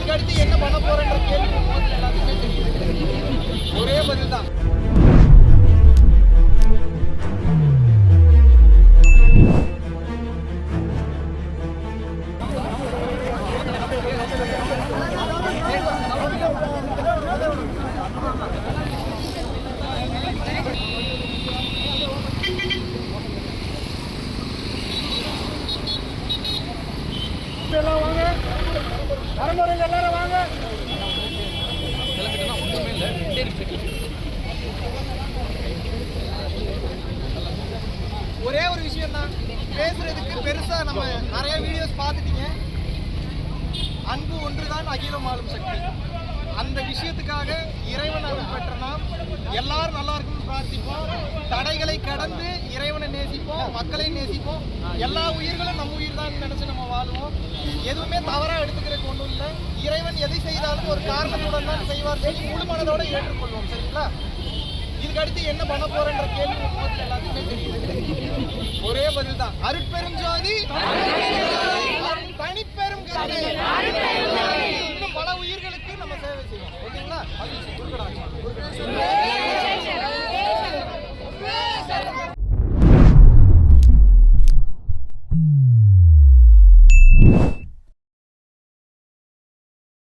இதுக்கடுத்து என்ன பண்ண போறேன்ற கேள்வி எல்லாத்துக்குமே தெரியும். ஒரே பதில் தான். எல்லாம் வாங்க, வரமுறைங்க எல்லாரும் வாங்க. ஒரே ஒரு விஷயம் தான் பேசுறதுக்கு, பெருசா நம்ம நிறைய வீடியோஸ் பார்த்துட்டீங்க. அன்பு ஒன்றுதான் அகிலம் ஆளும் சக்தி. அந்த விஷயத்துக்காக இறைவன் அருள் பெற்ற நாம் எல்லாரும் நல்லா இருக்குன்னு பிரார்த்திப்போம். தடைகளை கடந்து இறைவனை நேசிப்போம், மக்களை நேசிப்போம். எல்லா உயிர்களும் நம்ம உயிர் தான் நினைச்சு நம்ம வாழ்வோம். எதுவுமே தவறா எடுத்துக்கிறதுக்கு ஒன்றும் இல்லை. இறைவன் எதை செய்தாலும் ஒரு காரணத்துடன் தான் செய்வார் சொல்லி முழு மனதோட ஏற்றுக்கொள்வோம். சரிங்களா? இதுக்கு அடுத்து என்ன பண்ண போறேன்ற கேள்வி எல்லாத்துக்குமே தெரியும். ஒரே பதில் தான்.